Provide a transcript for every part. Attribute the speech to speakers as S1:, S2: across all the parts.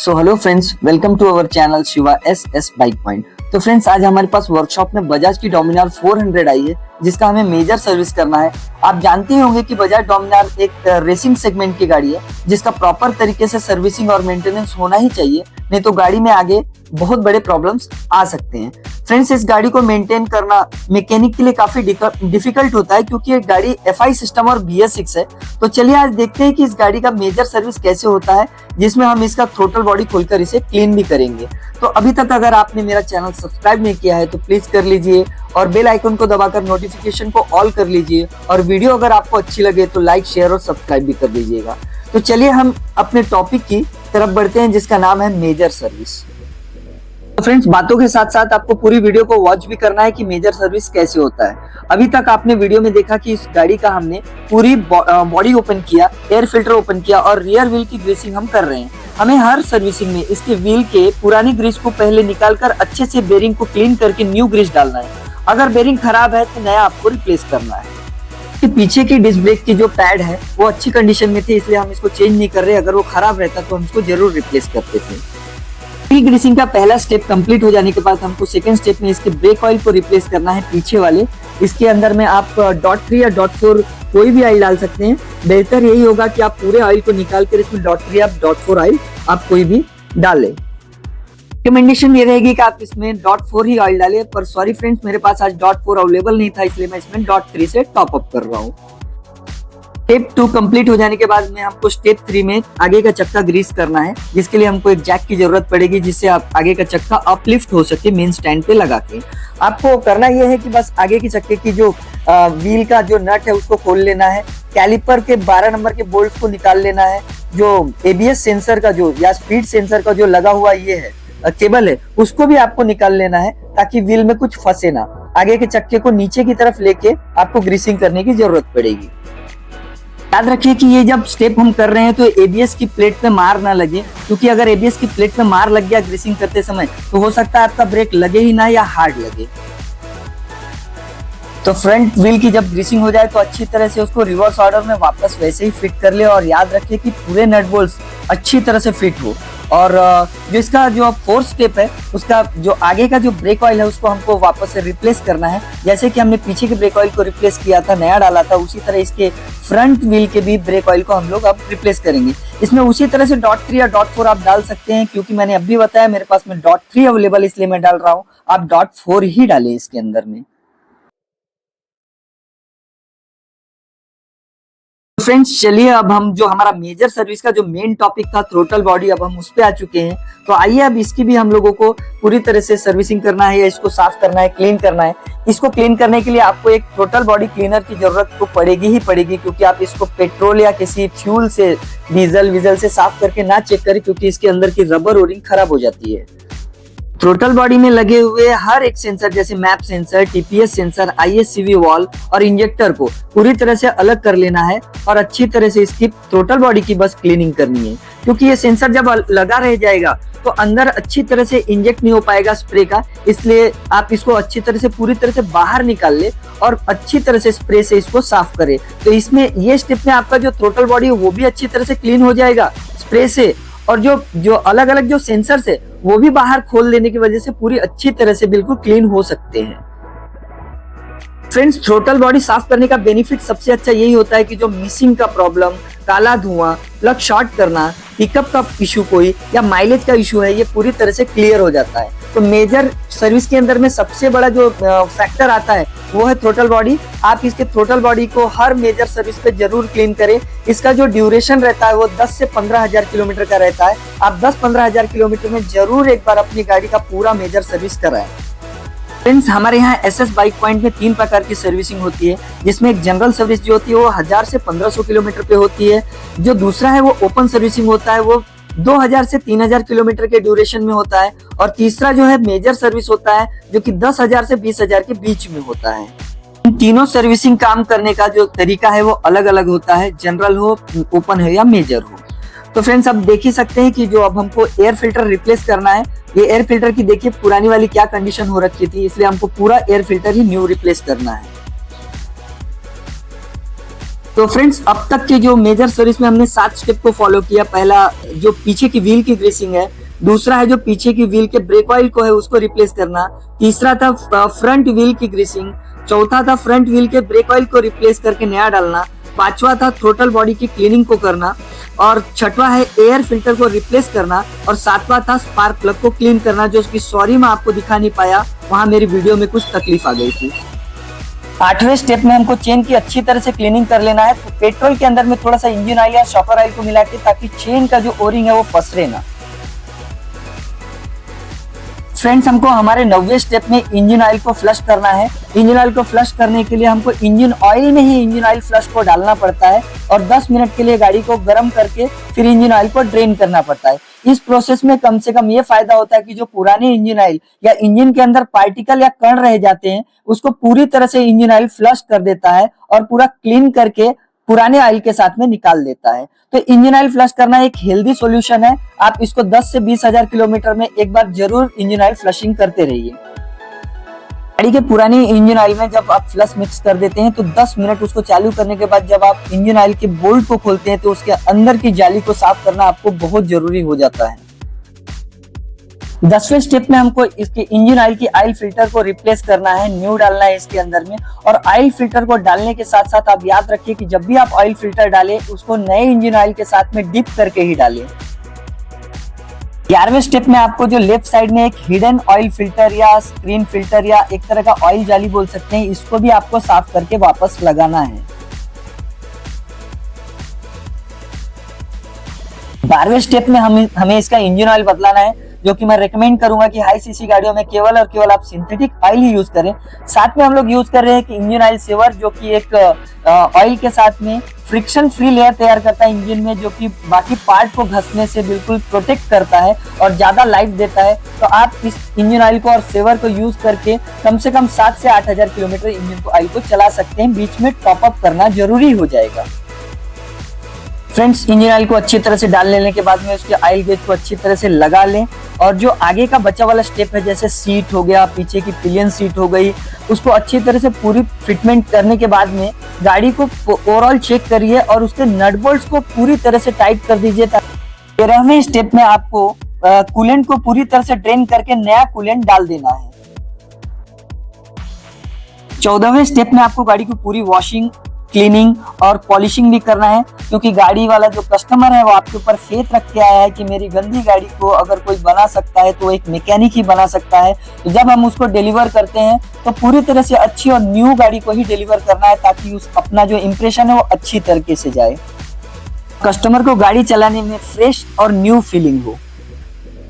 S1: So hello friends, welcome to our channel Shiva S bike point. तो friends, आज हमारे पास workshop में बजाज की डोमिनार 400 आई है, जिसका हमें मेजर सर्विस करना है। आप जानते ही होंगे कि बजाज डोमिनार एक रेसिंग सेगमेंट की गाड़ी है, जिसका प्रॉपर तरीके से सर्विसिंग और मेंटेनेंस होना ही चाहिए, नहीं तो गाड़ी में आगे बहुत बड़े प्रॉब्लम्स आ सकते हैं। फ्रेंड्स, इस गाड़ी को मेंटेन करना मैकेनिक के लिए काफी डिफिकल्ट होता है, क्योंकि ये गाड़ी FI सिस्टम और BS6 है। तो चलिए आज देखते हैं कि इस गाड़ी का मेजर सर्विस कैसे होता है, जिसमें हम इसका थ्रोटल बॉडी खोलकर इसे क्लीन भी करेंगे। तो अभी तक अगर आपने मेरा चैनल सब्सक्राइब नहीं किया है तो प्लीज कर लीजिए और बेल आइकन को दबाकर नोटिफिकेशन को ऑल कर लीजिए, और वीडियो अगर आपको अच्छी लगे तो लाइक, शेयर और सब्सक्राइब भी कर दीजिएगा। तो चलिए हम अपने टॉपिक की तरफ बढ़ते हैं, जिसका नाम है मेजर सर्विस। तो फ्रेंड्स, बातों के साथ साथ आपको पूरी वीडियो को वॉच भी करना है कि मेजर सर्विस कैसे होता है। अभी तक आपने वीडियो में देखा कि इस गाड़ी का हमने पूरी बॉडी ओपन किया, एयर फिल्टर ओपन किया और रियर व्हील की ग्रीसिंग हम कर रहे हैं। हमें हर सर्विसिंग में इसके व्हील के पुरानी ग्रीस को पहले निकालकर अच्छे से बेरिंग को क्लीन करके न्यू ग्रीस डालना है। अगर बेरिंग खराब है तो नया आपको रिप्लेस करना है। पीछे की डिस्क ब्रेक की जो पैड है वो अच्छी कंडीशन में थी, इसलिए हम इसको चेंज नहीं कर रहे। अगर वो खराब रहता तो हम इसको जरूर रिप्लेस करते थे। व्हील ग्रीसिंग का पहला स्टेप कंप्लीट हो जाने के बाद हमको सेकंड स्टेप में इसके ब्रेक ऑयल को रिप्लेस करना है, पीछे वाले। इसके अंदर में आप .3 या .4 कोई भी ऑयल डाल सकते हैं। बेहतर यही होगा कि आप पूरे ऑयल को निकाल कर इसमें .3 या .4 ऑयल आप कोई भी डालें। रिकमेंडेशन ये रहेगी कि आप इसमें .4 ही ऑयल डालें, पर सॉरी फ्रेंड्स, मेरे पास आज .4 अवेलेबल नहीं था, इसलिए मैं इसमें .3 से टॉप अप कर रहा हूँ। स्टेप 2 कंप्लीट हो जाने के बाद में हमको स्टेप 3 में आगे का चक्का ग्रीस करना है, जिसके लिए हमको एक जैक की जरूरत पड़ेगी, जिससे आप आगे का चक्का अपलिफ्ट हो सके मेन स्टैंड पे लगा के। आपको करना यह है कि बस आगे के चक्के की जो व्हील का जो नट है उसको खोल लेना है, कैलिपर के 12 नंबर के बोल्ट्स को निकाल लेना है, जो ABS सेंसर का जो या स्पीड सेंसर का जो लगा हुआ ये है केबल है, उसको भी आपको निकाल लेना है, ताकि व्हील में कुछ फंसे ना। आगे के चक्के को नीचे की तरफ लेके आपको ग्रीसिंग करने की जरूरत पड़ेगी। याद रखिए कि ये जब स्टेप हम कर रहे हैं तो ABS की प्लेट पे मार ना लगे, क्योंकि अगर ABS की प्लेट पे मार लग गया ग्रीसिंग करते समय तो हो सकता है आपका ब्रेक लगे ही ना या हार्ड लगे। तो फ्रंट व्हील की जब ग्रीसिंग हो जाए तो अच्छी तरह से उसको रिवर्स ऑर्डर में वापस वैसे ही फिट कर ले, और याद रखिए कि पूरे नट बोल्ट्स अच्छी तरह से फिट हो। और जो इसका जो 4th स्टेप है, उसका जो आगे का जो ब्रेक ऑयल है उसको हमको वापस से रिप्लेस करना है। जैसे कि हमने पीछे के ब्रेक ऑयल को रिप्लेस किया था, नया डाला था, उसी तरह इसके फ्रंट व्हील के भी ब्रेक ऑयल को हम लोग अब रिप्लेस करेंगे। इसमें उसी तरह से .3 या .4 आप डाल सकते हैं, क्योंकि मैंने अभी बताया मेरे पास में .3 अवेलेबल, इसलिए मैं डाल रहा हूँ। आप .4 ही डालें इसके अंदर में। फ्रेंड्स, चलिए अब हम जो हमारा मेजर सर्विस का जो मेन टॉपिक था थ्रोटल बॉडी, अब हम उस पे आ चुके हैं। तो आइए अब इसकी भी हम लोगों को पूरी तरह से सर्विसिंग करना है, या इसको साफ करना है, क्लीन करना है। इसको क्लीन करने के लिए आपको एक थ्रोटल बॉडी क्लीनर की जरूरत तो पड़ेगी ही पड़ेगी, क्योंकि आप इसको पेट्रोल या किसी फ्यूल से, डीजल वीजल से साफ करके ना चेक करें, क्योंकि इसके अंदर की रबर ओरिंग खराब हो जाती है। थ्रोटल बॉडी में लगे हुए हर एक सेंसर, जैसे map sensor, TPS sensor, ISCV valve और इंजेक्टर को पूरी तरह से अलग कर लेना है, और अच्छी तरह से इसकी थ्रोटल बॉडी की बस क्लीनिंग करनी है, क्योंकि ये सेंसर जब लगा रह जाएगा तो अंदर अच्छी तरह से इंजेक्ट नहीं हो पाएगा स्प्रे का। इसलिए आप इसको अच्छी तरह से पूरी तरह से बाहर निकाल ले और अच्छी तरह से स्प्रे से इसको साफ करे। तो इसमें ये स्टेप में आपका जो थ्रोटल बॉडी है वो भी अच्छी तरह से क्लीन हो जाएगा स्प्रे से, और जो अलग अलग जो सेंसर है वो भी बाहर खोल देने की वजह से पूरी अच्छी तरह से बिल्कुल क्लीन हो सकते हैं। फ्रेंड्स, थ्रोटल बॉडी साफ करने का बेनिफिट सबसे अच्छा यही होता है कि जो मिसिंग का प्रॉब्लम, काला धुआं, प्लग शॉर्ट करना, पिकअप का इशू कोई या माइलेज का इशू है, ये पूरी तरह से क्लियर हो जाता है। तो मेजर सर्विस के अंदर में सबसे बड़ा जो फैक्टर आता है वो है थ्रोटल बॉडी। आप इसके थ्रोटल बॉडी को हर मेजर सर्विस पे जरूर क्लीन करें। इसका जो ड्यूरेशन रहता है वो 10 से 15,000 किलोमीटर का रहता है। आप 10-15,000 किलोमीटर में जरूर एक बार अपनी गाड़ी का पूरा मेजर सर्विस कराएं। फ्रेंड्स, हमारे यहाँ SS बाइक पॉइंट में 3 प्रकार की सर्विसिंग होती है, जिसमें एक जनरल सर्विस जो होती है वो 1000 से 1500 किलोमीटर पे होती है। जो दूसरा है वो ओपन सर्विसिंग होता है, वो 2000 से 3000 किलोमीटर के ड्यूरेशन में होता है। और तीसरा जो है मेजर सर्विस होता है, जो कि 10,000 से 20,000 के बीच में होता है। इन तीनों सर्विसिंग काम करने का जो तरीका है वो अलग अलग होता है, जनरल हो, ओपन हो या मेजर हो। तो फ्रेंड्स, अब देख ही सकते हैं कि जो अब हमको एयर फिल्टर रिप्लेस करना है, ये एयर फिल्टर की देखिए पुरानी वाली क्या कंडीशन हो रखी थी, इसलिए हमको पूरा एयर फिल्टर ही न्यू रिप्लेस करना है। तो फ्रेंड्स अब तक के जो मेजर सर्विस में हमने 7 स्टेप को फॉलो किया। पहला जो पीछे की व्हील की ग्रीसिंग है, दूसरा है जो पीछे की व्हील के ब्रेक ऑयल को है उसको रिप्लेस करना, तीसरा था फ्रंट व्हील की ग्रीसिंग, चौथा था फ्रंट व्हील के ब्रेक ऑयल को रिप्लेस करके नया डालना, पांचवा था थ्रोटल बॉडी की क्लीनिंग को करना, और छठवा है एयर फिल्टर को रिप्लेस करना, और सातवां था स्पार्क प्लग को क्लीन करना, जो उसकी सॉरी मैं आपको दिखा नहीं पाया, वहां मेरी वीडियो में कुछ तकलीफ आ गई थी। 8वें स्टेप में हमको चेन की अच्छी तरह से क्लीनिंग कर लेना है। तो पेट्रोल के अंदर में थोड़ा सा इंजन ऑयल या शॉकर ऑयल को मिला के, ताकि चेन का जो ओरिंग है वो पसरे ना। फ्रेंड्स हमको हमारे 9वें स्टेप में इंजन ऑयल को फ्लश करना है। इंजन ऑयल को फ्लश करने के लिए हमको इंजन ऑयल में ही इंजन ऑयल फ्लश को डालना पड़ता है, और 10 मिनट के लिए गाड़ी को गर्म करके फिर इंजन ऑयल को ड्रेन करना पड़ता है। इस प्रोसेस में कम से कम ये फायदा होता है कि जो पुराने इंजन ऑयल या इंजन के अंदर पार्टिकल या कण रह जाते हैं उसको पूरी तरह से इंजन ऑयल फ्लश कर देता है और पूरा क्लीन करके पुराने ऑयल के साथ में निकाल देता है। तो इंजन ऑयल फ्लश करना एक हेल्दी सॉल्यूशन है। आप इसको 10 से 20 हजार किलोमीटर में एक बार जरूर इंजन ऑयल फ्लशिंग करते रहिए। गाड़ी के पुराने इंजन ऑयल में जब आप फ्लश मिक्स कर देते हैं तो 10 मिनट उसको चालू करने के बाद जब आप इंजन ऑयल के बोल्ट को खोलते हैं तो उसके अंदर की जाली को साफ करना आपको बहुत जरूरी हो जाता है। 10वें स्टेप में हमको इसके इंजन ऑयल की ऑयल फिल्टर को रिप्लेस करना है, न्यू डालना है इसके अंदर में। और ऑयल फिल्टर को डालने के साथ साथ आप याद रखिए कि जब भी आप ऑयल फिल्टर डालें उसको नए इंजन ऑयल के साथ में डिप करके ही डालें। 11वें स्टेप में आपको जो लेफ्ट साइड में एक हिडन ऑयल फिल्टर या स्क्रीन फिल्टर या एक तरह का ऑयल जाली बोल सकते हैं, इसको भी आपको साफ करके वापस लगाना है। 12वें स्टेप में हमें इसका इंजन ऑयल बदलाना है, जो कि मैं रेकमेंड करूंगा कि हाई सीसी गाड़ियों में केवल और केवल आप सिंथेटिक ऑयल ही यूज करें। साथ में हम लोग यूज कर रहे हैं कि इंजन ऑयल सेवर, जो कि एक ऑयल के साथ में फ्रिक्शन फ्री लेयर तैयार करता है इंजन में, जो कि बाकी पार्ट को घसने से बिल्कुल प्रोटेक्ट करता है और ज्यादा लाइफ देता है। तो आप इस इंजन ऑयल को और सेवर को यूज करके कम से कम 7 से 8 हजार किलोमीटर इंजन ऑयल को चला सकते हैं। बीच में टॉप अप करना जरूरी हो जाएगा। फ्रेंड्स इंजन ऑयल को अच्छी तरह से डाल लेने के बाद में उसके ऑयल गेज को अच्छी तरह से लगा लें, और जो आगे का बचा वाला स्टेप है जैसे सीट हो गया, पीछे की पिलियन सीट हो गई, उसको अच्छी तरह से पूरी फिटमेंट करने के बाद में गाड़ी को ओवरऑल चेक करिए और उसके नट बोल्ट्स को पूरी तरह से टाइट कर दीजिए। 13वें स्टेप में आपको कूलेंट को पूरी तरह से ड्रेन करके नया कूलेंट डाल देना है। 14वें स्टेप में आपको गाड़ी की पूरी वॉशिंग, क्लीनिंग और पॉलिशिंग भी करना है, क्योंकि गाड़ी वाला जो कस्टमर है वो आपके ऊपर फेथ रख के आया है कि मेरी गंदी गाड़ी को अगर कोई बना सकता है तो एक मैकेनिक ही बना सकता है। तो जब हम उसको डिलीवर करते हैं तो पूरी तरह से अच्छी और न्यू गाड़ी को ही डिलीवर करना है, ताकि उस अपना जो इम्प्रेशन है वो अच्छी तरीके से जाए, कस्टमर को गाड़ी चलाने में फ्रेश और न्यू फीलिंग हो।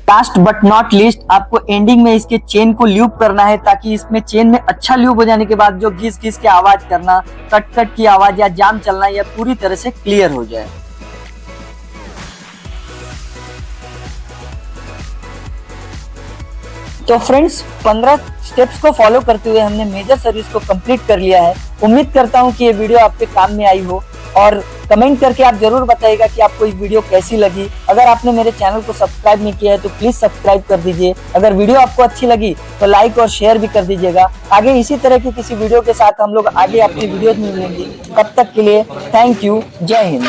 S1: लास्ट बट नॉट लीस्ट आपको एंडिंग में इसके चेन को ल्यूब करना है, ताकि इसमें चेन में अच्छा ल्यूब हो जाने के बाद जो घिस घिस के आवाज करना, कट कट की आवाज या जाम चलना, यह पूरी तरह से क्लियर हो जाए। तो फ्रेंड्स 15 स्टेप्स को फॉलो करते हुए हमने मेजर सर्विस को कंप्लीट कर लिया है। उम्मीद करता हूं कि ये वीडियो आपके काम में आई हो, और कमेंट करके आप जरूर बताइएगा कि आपको ये वीडियो कैसी लगी। अगर आपने मेरे चैनल को सब्सक्राइब नहीं किया है तो प्लीज सब्सक्राइब कर दीजिए। अगर वीडियो आपको अच्छी लगी तो लाइक और शेयर भी कर दीजिएगा। आगे इसी तरह की किसी वीडियो के साथ हम लोग आगे अपनी वीडियोस में मिलेंगे। तब तक के लिए थैंक यू, जय हिंद।